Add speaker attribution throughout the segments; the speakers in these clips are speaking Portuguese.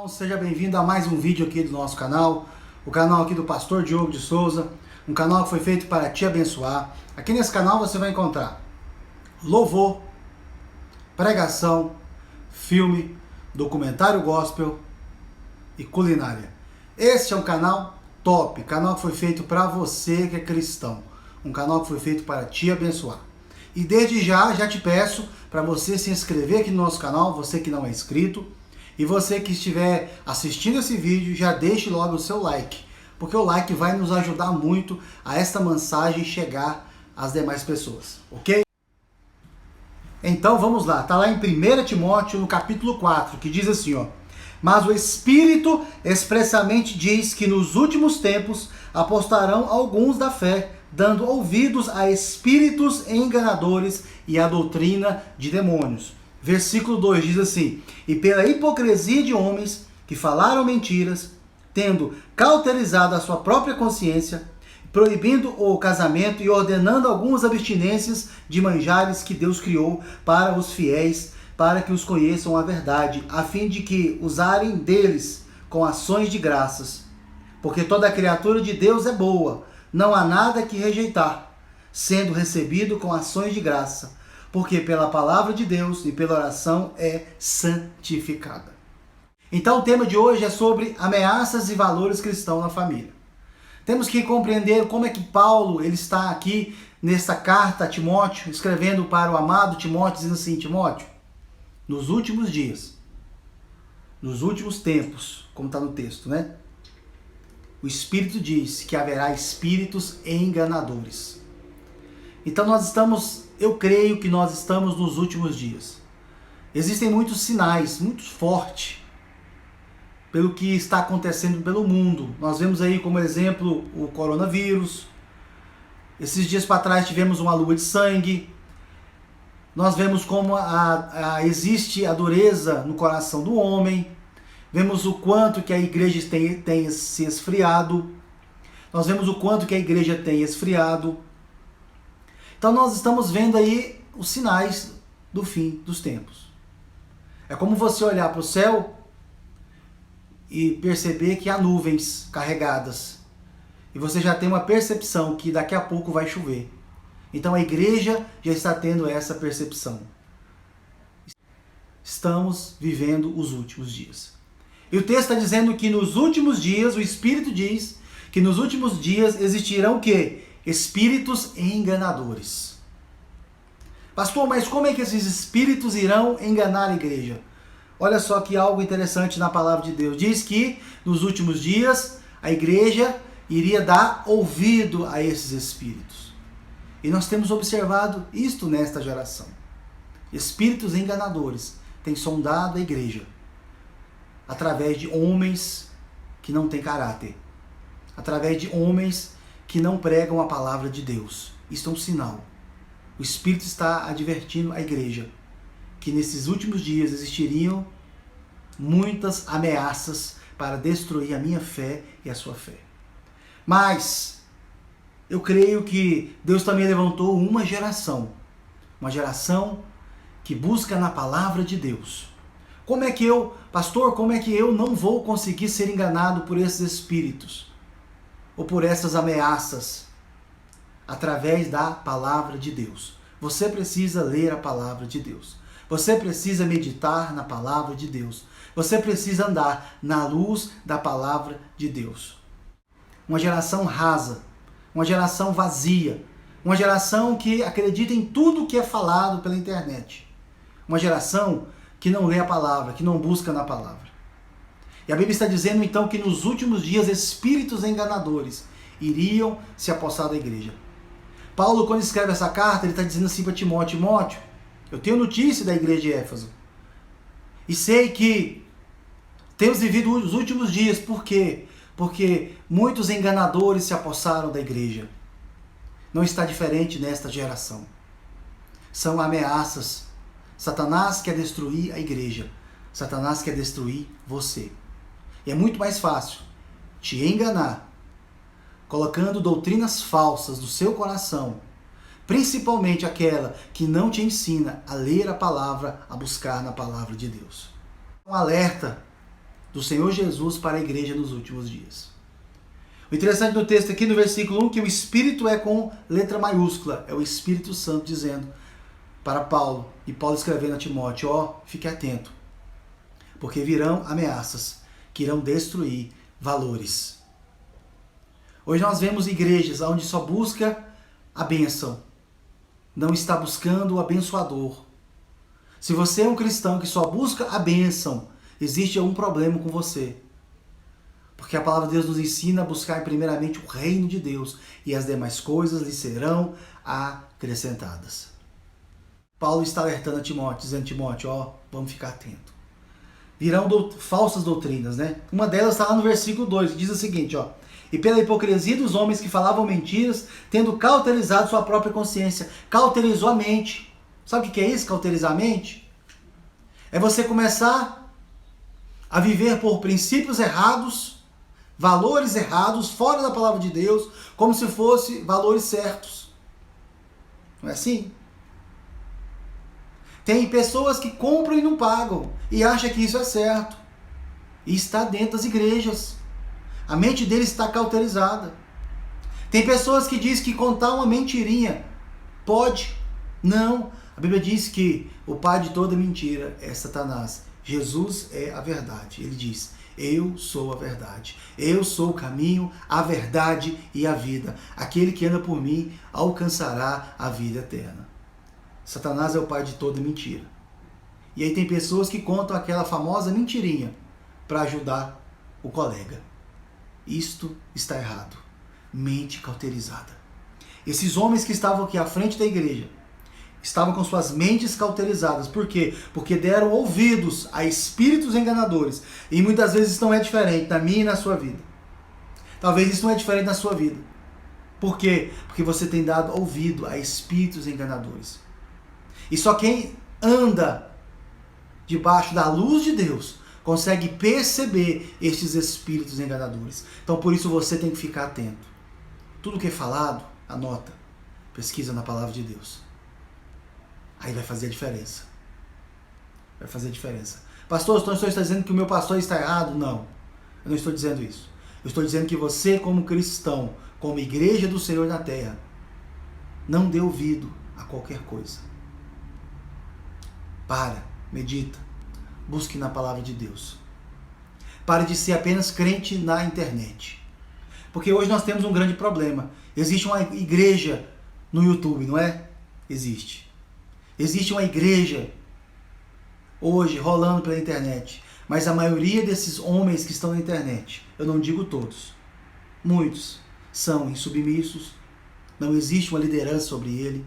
Speaker 1: Seja bem-vindo a mais um vídeo aqui do nosso canal, o canal aqui do Pastor Diogo de Souza, um canal que foi feito para te abençoar. Aqui nesse canal você vai encontrar louvor, pregação, filme, documentário gospel e culinária. Este é um canal top, canal que foi feito para você que é cristão, um canal que foi feito para te abençoar. E desde já te peço para você se inscrever aqui no nosso canal, você que não é inscrito. E você que estiver assistindo esse vídeo, já deixe logo o seu like, porque o like vai nos ajudar muito a esta mensagem chegar às demais pessoas, ok? Então vamos lá, tá lá em 1 Timóteo, no capítulo 4, que diz assim, ó: mas o Espírito expressamente diz que nos últimos tempos apostarão alguns da fé, dando ouvidos a espíritos enganadores e a doutrina de demônios. Versículo 2 diz assim: e pela hipocrisia de homens que falaram mentiras, tendo cauterizado a sua própria consciência, proibindo o casamento e ordenando algumas abstinências de manjares que Deus criou para os fiéis, para que os conheçam a verdade, a fim de que usarem deles com ações de graças. Porque toda criatura de Deus é boa, não há nada que rejeitar, sendo recebido com ações de graça, porque pela palavra de Deus e pela oração é santificada. Então o tema de hoje é sobre ameaças e valores cristãos na família. Temos que compreender como é que Paulo ele está aqui nesta carta a Timóteo, escrevendo para o amado Timóteo, dizendo assim: Timóteo, nos últimos dias, nos últimos tempos, como está no texto, né? O Espírito diz que haverá espíritos enganadores. Então eu creio que nós estamos nos últimos dias. Existem muitos sinais, muito fortes, pelo que está acontecendo pelo mundo. Nós vemos aí como exemplo o coronavírus. Esses dias para trás tivemos uma lua de sangue. Nós vemos como existe a dureza no coração do homem. Vemos o quanto que a igreja tem se esfriado. Nós vemos o quanto que a igreja tem esfriado. Então nós estamos vendo aí os sinais do fim dos tempos. É como você olhar para o céu e perceber que há nuvens carregadas. E você já tem uma percepção que daqui a pouco vai chover. Então a igreja já está tendo essa percepção. Estamos vivendo os últimos dias. E o texto está dizendo que nos últimos dias, o Espírito diz que nos últimos dias existirão o quê? Espíritos enganadores. Pastor, mas como é que esses espíritos irão enganar a igreja? Olha só que algo interessante na palavra de Deus. Diz que nos últimos dias a igreja iria dar ouvido a esses espíritos. E nós temos observado isto nesta geração. Espíritos enganadores têm sondado a igreja através de homens que não têm caráter, através de homens que não pregam a palavra de Deus. Isso é um sinal. O Espírito está advertindo a igreja que nesses últimos dias existiriam muitas ameaças para destruir a minha fé e a sua fé. Mas eu creio que Deus também levantou uma geração que busca na palavra de Deus. Pastor, como é que eu não vou conseguir ser enganado por esses espíritos? Ou por essas ameaças, através da palavra de Deus. Você precisa ler a palavra de Deus. Você precisa meditar na palavra de Deus. Você precisa andar na luz da palavra de Deus. Uma geração rasa, uma geração vazia, uma geração que acredita em tudo que é falado pela internet. Uma geração que não lê a palavra, que não busca na palavra. E a Bíblia está dizendo então que nos últimos dias espíritos enganadores iriam se apossar da igreja. Paulo, quando escreve essa carta, ele está dizendo assim para Timóteo: Timóteo, eu tenho notícia da igreja de Éfeso. E sei que temos vivido os últimos dias. Por quê? Porque muitos enganadores se apossaram da igreja. Não está diferente nesta geração. São ameaças. Satanás quer destruir a igreja. Satanás quer destruir você. E é muito mais fácil te enganar, colocando doutrinas falsas no seu coração, principalmente aquela que não te ensina a ler a palavra, a buscar na palavra de Deus. Um alerta do Senhor Jesus para a igreja nos últimos dias. O interessante do texto aqui no versículo 1 que o Espírito é com letra maiúscula, é o Espírito Santo dizendo para Paulo, e Paulo escrevendo a Timóteo, fique atento, porque virão ameaças que irão destruir valores. Hoje nós vemos igrejas onde só busca a bênção, não está buscando o abençoador. Se você é um cristão que só busca a bênção, existe algum problema com você. Porque a palavra de Deus nos ensina a buscar primeiramente o reino de Deus e as demais coisas lhe serão acrescentadas. Paulo está alertando a Timóteo, dizendo: Timóteo, vamos ficar atento. Virão falsas doutrinas, né? Uma delas está lá no versículo 2, que diz o seguinte, e pela hipocrisia dos homens que falavam mentiras, tendo cauterizado sua própria consciência. Cauterizou a mente. Sabe o que é isso, cauterizar a mente? É você começar a viver por princípios errados, valores errados, fora da palavra de Deus, como se fossem valores certos. Não é assim? Tem pessoas que compram e não pagam, e acham que isso é certo. E está dentro das igrejas. A mente deles está cauterizada. Tem pessoas que dizem que contar uma mentirinha pode. Não. A Bíblia diz que o pai de toda mentira é Satanás. Jesus é a verdade. Ele diz: eu sou a verdade. Eu sou o caminho, a verdade e a vida. Aquele que anda por mim alcançará a vida eterna. Satanás é o pai de toda mentira. E aí tem pessoas que contam aquela famosa mentirinha para ajudar o colega. Isto está errado. Mente cauterizada. Esses homens que estavam aqui à frente da igreja estavam com suas mentes cauterizadas. Por quê? Porque deram ouvidos a espíritos enganadores. E muitas vezes isso não é diferente na minha e na sua vida. Talvez isso não é diferente na sua vida. Por quê? Porque você tem dado ouvido a espíritos enganadores. E só quem anda debaixo da luz de Deus consegue perceber estes espíritos enganadores. Então por isso você tem que ficar atento. Tudo que é falado, anota. Pesquisa na palavra de Deus. Aí vai fazer a diferença. Vai fazer a diferença. Pastor, então você está dizendo que o meu pastor está errado? Não. Eu não estou dizendo isso. Eu estou dizendo que você, como cristão, como igreja do Senhor na terra, não dê ouvido a qualquer coisa. Para, medita, busque na palavra de Deus. Pare de ser apenas crente na internet. Porque hoje nós temos um grande problema. Existe uma igreja no YouTube, não é? Existe. Existe uma igreja hoje rolando pela internet. Mas a maioria desses homens que estão na internet, eu não digo todos, muitos, são insubmissos. Não existe uma liderança sobre ele.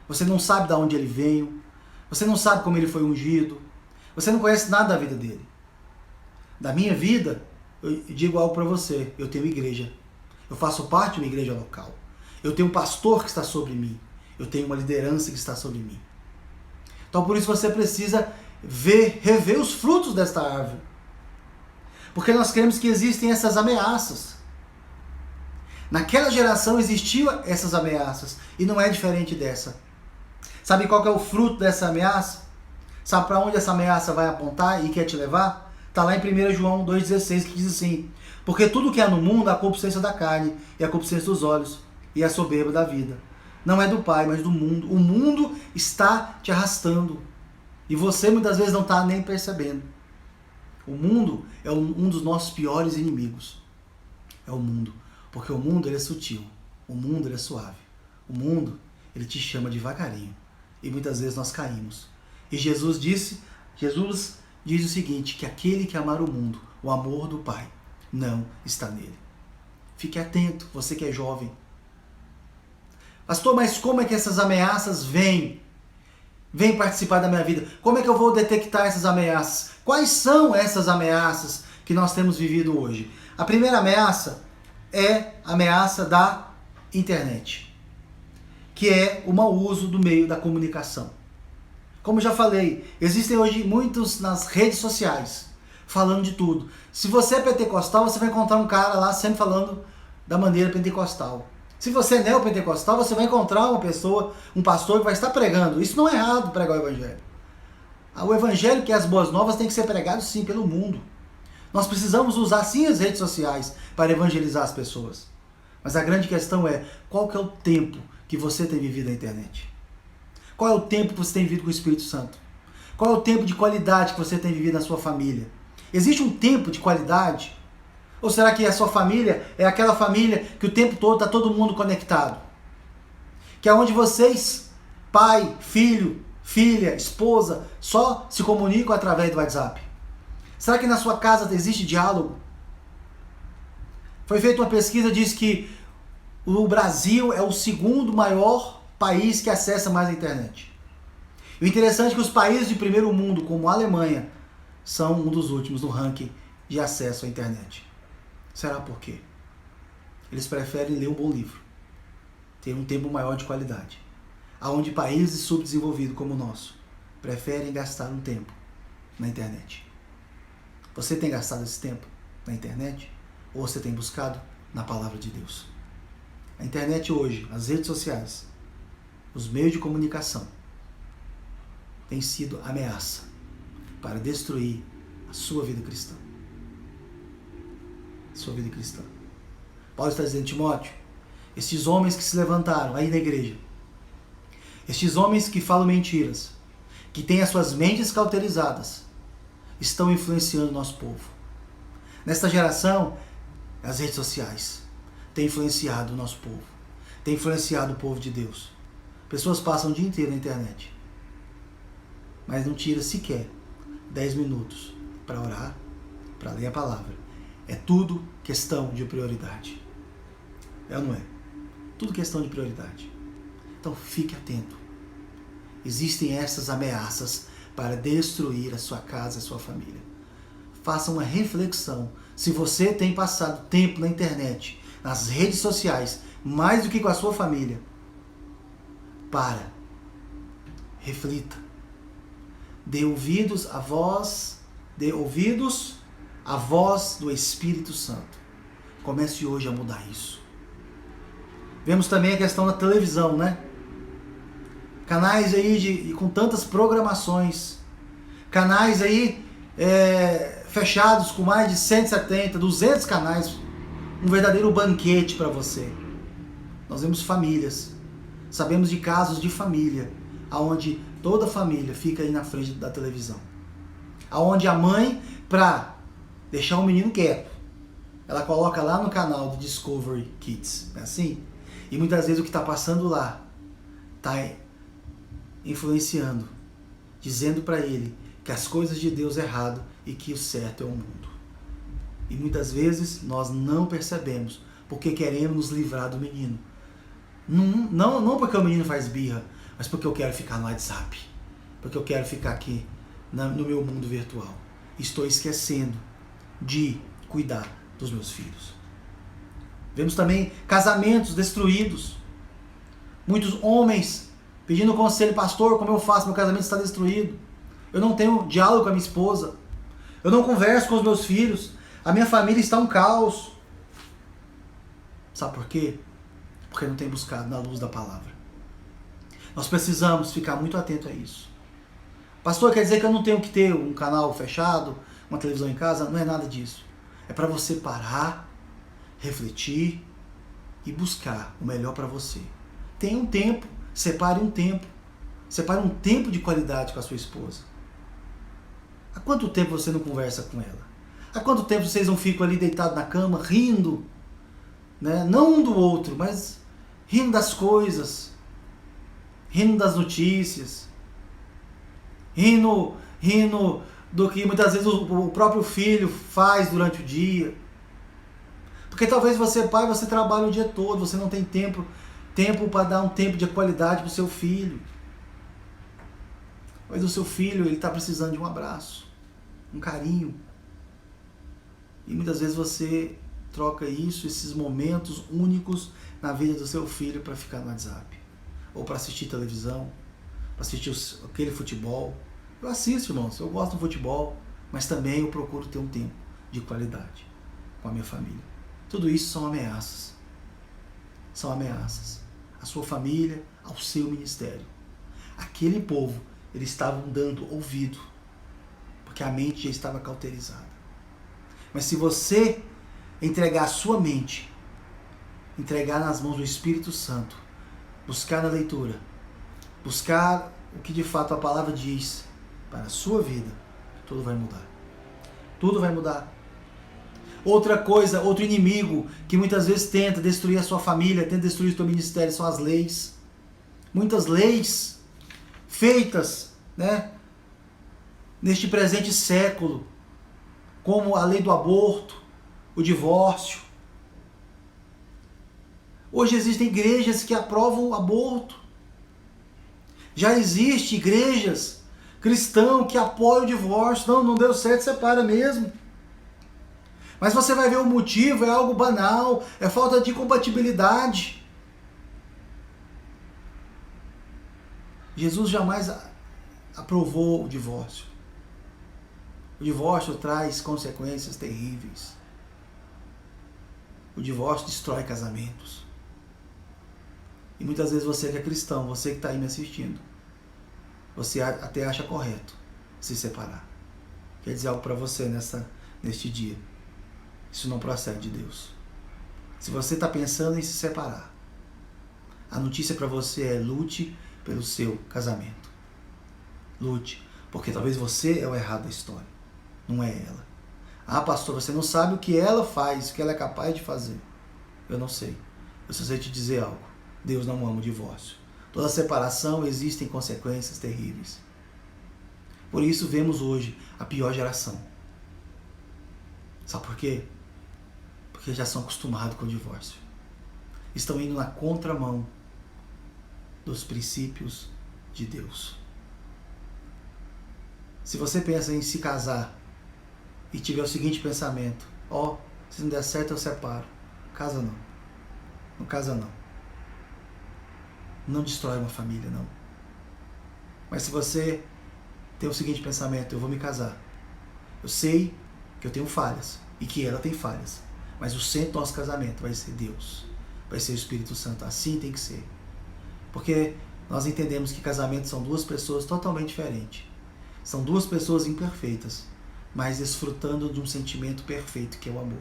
Speaker 1: Você não sabe de onde ele veio. Você não sabe como ele foi ungido. Você não conhece nada da vida dele. Da minha vida, eu digo algo para você. Eu tenho igreja. Eu faço parte de uma igreja local. Eu tenho um pastor que está sobre mim. Eu tenho uma liderança que está sobre mim. Então por isso você precisa rever os frutos desta árvore. Porque nós cremos que existem essas ameaças. Naquela geração existiam essas ameaças. E não é diferente dessa. Sabe qual que é o fruto dessa ameaça? Sabe para onde essa ameaça vai apontar e quer te levar? Está lá em 1 João 2,16 que diz assim: porque tudo que há no mundo é a concupiscência da carne, e a concupiscência dos olhos, e a soberba da vida. Não é do Pai, mas do mundo. O mundo está te arrastando. E você muitas vezes não está nem percebendo. O mundo é um dos nossos piores inimigos. É o mundo. Porque o mundo ele é sutil. O mundo ele é suave. O mundo ele te chama devagarinho. E muitas vezes nós caímos. E Jesus diz o seguinte, que aquele que amar o mundo, o amor do Pai, não está nele. Fique atento, você que é jovem. Pastor, mas como é que essas ameaças vêm participar da minha vida? Como é que eu vou detectar essas ameaças? Quais são essas ameaças que nós temos vivido hoje? A primeira ameaça é a ameaça da internet, que é o mau uso do meio da comunicação. Como já falei, existem hoje muitos nas redes sociais falando de tudo. Se você é pentecostal, você vai encontrar um cara lá sempre falando da maneira pentecostal. Se você é neopentecostal, você vai encontrar uma pessoa, um pastor que vai estar pregando. Isso não é errado, pregar o evangelho. O evangelho, que é as boas novas, tem que ser pregado sim pelo mundo. Nós precisamos usar sim as redes sociais para evangelizar as pessoas. Mas a grande questão é, qual que é o tempo que você tem vivido na internet? Qual é o tempo que você tem vivido com o Espírito Santo? Qual é o tempo de qualidade que você tem vivido na sua família? Existe um tempo de qualidade? Ou será que a sua família é aquela família que o tempo todo está todo mundo conectado? Que é onde vocês, pai, filho, filha, esposa, só se comunicam através do WhatsApp? Será que na sua casa existe diálogo? Foi feita uma pesquisa que diz que o Brasil é o segundo maior país que acessa mais a internet. E o interessante é que os países de primeiro mundo, como a Alemanha, são um dos últimos no ranking de acesso à internet. Será por quê? Eles preferem ler um bom livro, ter um tempo maior de qualidade. Aonde países subdesenvolvidos como o nosso preferem gastar um tempo na internet. Você tem gastado esse tempo na internet? Ou você tem buscado na palavra de Deus? A internet hoje, as redes sociais, os meios de comunicação, tem sido ameaça para destruir a sua vida cristã. Sua vida cristã. Paulo está dizendo, Timóteo, estes homens que se levantaram aí na igreja, estes homens que falam mentiras, que têm as suas mentes cauterizadas, estão influenciando o nosso povo. Nesta geração, as redes sociais têm influenciado o nosso povo, têm influenciado o povo de Deus. Pessoas passam o dia inteiro na internet, mas não tira sequer 10 minutos para orar, para ler a palavra. É tudo questão de prioridade. É ou não é? Tudo questão de prioridade. Então fique atento. Existem essas ameaças para destruir a sua casa e a sua família. Faça uma reflexão. Se você tem passado tempo na internet, nas redes sociais, mais do que com a sua família, reflita. Dê ouvidos à voz do Espírito Santo. Comece hoje a mudar isso. Vemos também a questão da televisão, né? Canais aí com tantas programações, canais aí fechados com mais de 170, 200 canais, um verdadeiro banquete para você. Nós vemos famílias, sabemos de casos de família, onde toda a família fica aí na frente da televisão. Onde a mãe, para deixar o menino quieto, ela coloca lá no canal do Discovery Kids, não é assim? E muitas vezes o que está passando lá está influenciando, dizendo para ele que as coisas de Deus é errado e que o certo é o mundo. E muitas vezes nós não percebemos porque queremos nos livrar do menino. Não porque o menino faz birra, mas porque eu quero ficar no WhatsApp, porque eu quero ficar aqui no meu mundo virtual. Estou esquecendo de cuidar dos meus filhos. Vemos também casamentos destruídos. Muitos homens pedindo conselho, pastor, como eu faço? Meu casamento está destruído. Eu não tenho diálogo com a minha esposa. Eu não converso com os meus filhos. A minha família está um caos. Sabe por quê? Porque não tem buscado na luz da palavra. Nós precisamos ficar muito atento a isso. Pastor, quer dizer que eu não tenho que ter um canal fechado, uma televisão em casa? Não é nada disso. É para você parar, refletir e buscar o melhor para você. Tenha um tempo, separe um tempo. Separe um tempo de qualidade com a sua esposa. Há quanto tempo você não conversa com ela? Há quanto tempo vocês não ficam ali deitados na cama, rindo? Né? Não um do outro, mas rindo das coisas, rindo das notícias, rindo do que muitas vezes o próprio filho faz durante o dia. Porque talvez você, pai, você trabalha o dia todo, você não tem tempo para dar um tempo de qualidade para o seu filho. Mas o seu filho, ele está precisando de um abraço, um carinho. E muitas vezes você troca isso, esses momentos únicos na vida do seu filho para ficar no WhatsApp. Ou para assistir televisão, para assistir aquele futebol. Eu assisto, irmãos, eu gosto do futebol, mas também eu procuro ter um tempo de qualidade com a minha família. Tudo isso são ameaças. São ameaças à sua família, ao seu ministério. Aquele povo, eles estavam dando ouvido, porque a mente já estava cauterizada. Mas se você entregar a sua mente, entregar nas mãos do Espírito Santo, buscar na leitura, buscar o que de fato a palavra diz para a sua vida, tudo vai mudar. Tudo vai mudar. Outra coisa, outro inimigo que muitas vezes tenta destruir a sua família, tenta destruir o seu ministério, são as leis. Muitas leis feitas, né, neste presente século, como a lei do aborto, o divórcio. Hoje existem igrejas que aprovam o aborto. Já existem igrejas cristãs que apoiam o divórcio. Não deu certo, separa mesmo. Mas você vai ver o motivo, é algo banal, é falta de compatibilidade. Jesus jamais aprovou o divórcio. O divórcio traz consequências terríveis. O divórcio destrói casamentos. E muitas vezes você que é cristão, você que está aí me assistindo, você até acha correto se separar. Quer dizer algo para você neste dia. Isso não procede de Deus. Se você está pensando em se separar, a notícia para você é: lute pelo seu casamento. Lute, porque talvez você é o errado da história, não é ela. Ah, pastor, você não sabe o que ela faz, o que ela é capaz de fazer. Eu não sei. Eu só sei te dizer algo. Deus não ama o divórcio. Toda separação existem consequências terríveis. Por isso vemos hoje a pior geração. Sabe por quê? Porque já são acostumados com o divórcio. Estão indo na contramão dos princípios de Deus. Se você pensa em se casar e tiver o seguinte pensamento: se não der certo eu separo. Casa não. Não casa não. Não destrói uma família, não. Mas se você tem o seguinte pensamento: eu vou me casar. Eu sei que eu tenho falhas e que ela tem falhas. Mas o centro do nosso casamento vai ser Deus. Vai ser o Espírito Santo. Assim tem que ser. Porque nós entendemos que casamento são duas pessoas totalmente diferentes. São duas pessoas imperfeitas, mas desfrutando de um sentimento perfeito que é o amor.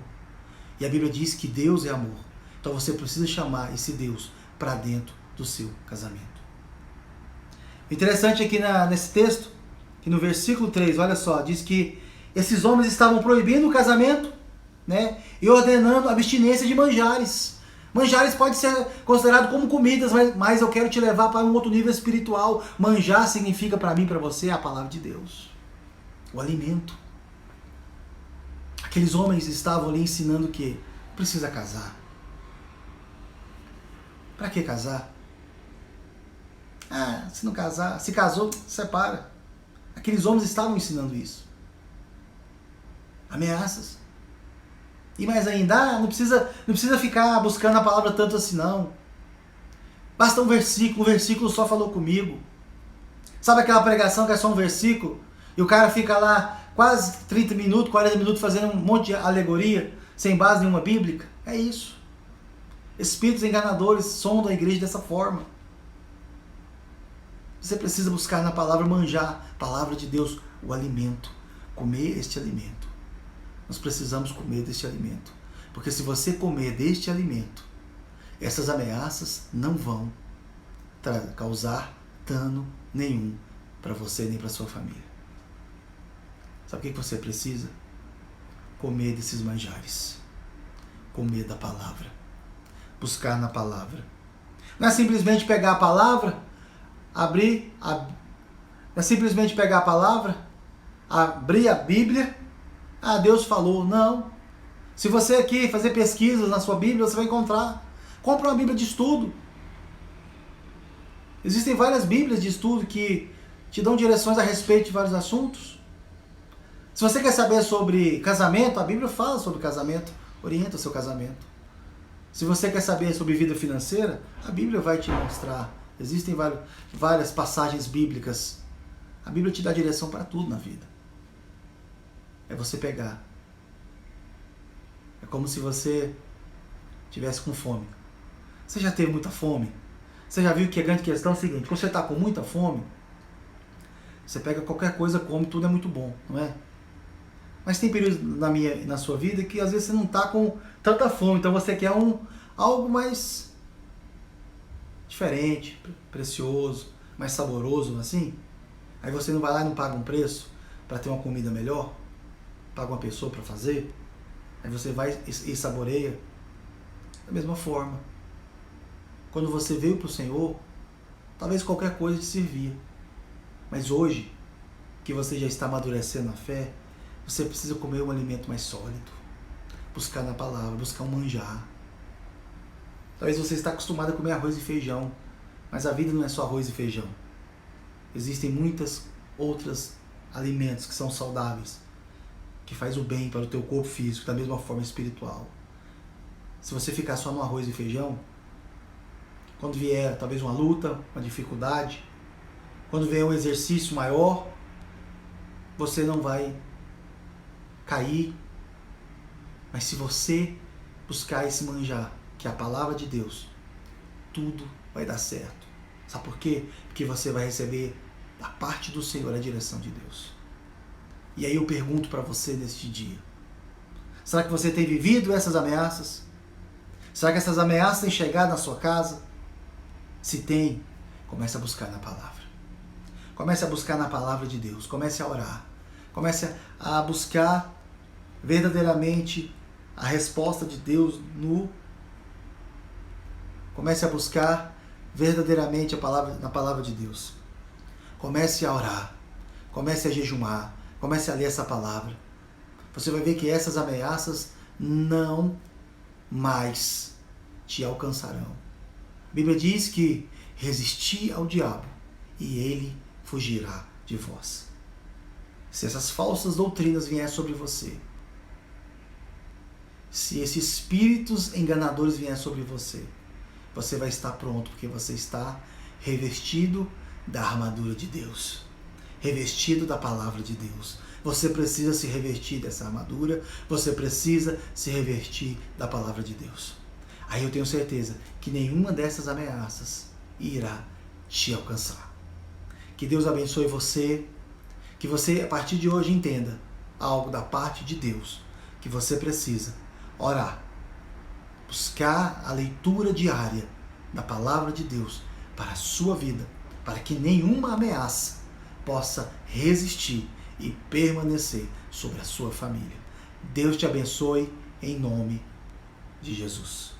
Speaker 1: E a Bíblia diz que Deus é amor. Então você precisa chamar esse Deus para dentro do seu casamento. O interessante aqui nesse texto, que no versículo 3, olha só, diz que esses homens estavam proibindo o casamento, né, e ordenando a abstinência de manjares. Manjares pode ser considerado como comidas, mas eu quero te levar para um outro nível espiritual. Manjar significa para mim, para você, a palavra de Deus. O alimento. Aqueles homens estavam ali ensinando que precisa casar. Para que casar? Se não casar, se casou, separa. Aqueles homens estavam ensinando isso. Ameaças. E mais ainda, não precisa ficar buscando a palavra tanto assim não. Basta um versículo, o versículo só falou comigo. Sabe aquela pregação que é só um versículo? E o cara fica lá quase 30 minutos, 40 minutos fazendo um monte de alegoria, sem base nenhuma bíblica? É isso. Espíritos enganadores sondam a igreja dessa forma. Você precisa buscar na palavra, manjar, palavra de Deus, o alimento. Comer este alimento. Nós precisamos comer deste alimento. Porque se você comer deste alimento, essas ameaças não vão causar dano nenhum para você nem para sua família. Sabe o que você precisa? Comer desses manjares. Comer da palavra. Buscar na palavra. Não é simplesmente pegar a palavra, não é simplesmente pegar a palavra, abrir a Bíblia. Deus falou. Não. Se você aqui fazer pesquisas na sua Bíblia, você vai encontrar. Compra uma Bíblia de estudo. Existem várias Bíblias de estudo que te dão direções a respeito de vários assuntos. Se você quer saber sobre casamento, a Bíblia fala sobre casamento, orienta o seu casamento. Se você quer saber sobre vida financeira, a Bíblia vai te mostrar. Existem várias passagens bíblicas. A Bíblia te dá direção para tudo na vida. É você pegar. É como se você tivesse com fome. Você já teve muita fome? Você já viu que a grande questão é o seguinte: quando você está com muita fome, você pega qualquer coisa, come, tudo é muito bom, não é? Mas tem períodos na sua vida que às vezes você não está com tanta fome, então você quer algo mais diferente, precioso, mais saboroso, assim. Aí você não vai lá e não paga um preço para ter uma comida melhor, paga uma pessoa para fazer, aí você vai e saboreia. Da mesma forma, quando você veio para o Senhor, talvez qualquer coisa te servia, mas hoje, que você já está amadurecendo a fé, você precisa comer um alimento mais sólido, buscar na palavra, buscar um manjar. Talvez você está acostumado a comer arroz e feijão, mas a vida não é só arroz e feijão. Existem muitas outros alimentos que são saudáveis, que faz o bem para o teu corpo físico, da mesma forma espiritual. Se você ficar só no arroz e feijão, quando vier talvez uma luta, uma dificuldade, quando vier um exercício maior, você não vai cair. Mas se você buscar esse manjar, que é a palavra de Deus, tudo vai dar certo. Sabe por quê? Porque você vai receber da parte do Senhor a direção de Deus. E aí eu pergunto para você neste dia, será que você tem vivido essas ameaças? Será que essas ameaças têm chegado na sua casa? Se tem, comece a buscar na palavra. Comece a buscar na palavra de Deus. Comece a orar. Comece a buscar verdadeiramente a resposta de Deus Comece a buscar verdadeiramente na palavra de Deus. Comece a orar. Comece a jejuar. Comece a ler essa palavra. Você vai ver que essas ameaças não mais te alcançarão. A Bíblia diz que resisti ao diabo e ele fugirá de vós. Se essas falsas doutrinas vierem sobre você, se esses espíritos enganadores vierem sobre você, você vai estar pronto, porque você está revestido da armadura de Deus, revestido da palavra de Deus. Você precisa se revestir dessa armadura, você precisa se revestir da palavra de Deus. Aí eu tenho certeza que nenhuma dessas ameaças irá te alcançar. Que Deus abençoe você, que você a partir de hoje entenda algo da parte de Deus, que você precisa orar, buscar a leitura diária da palavra de Deus para a sua vida, para que nenhuma ameaça possa resistir e permanecer sobre a sua família. Deus te abençoe em nome de Jesus.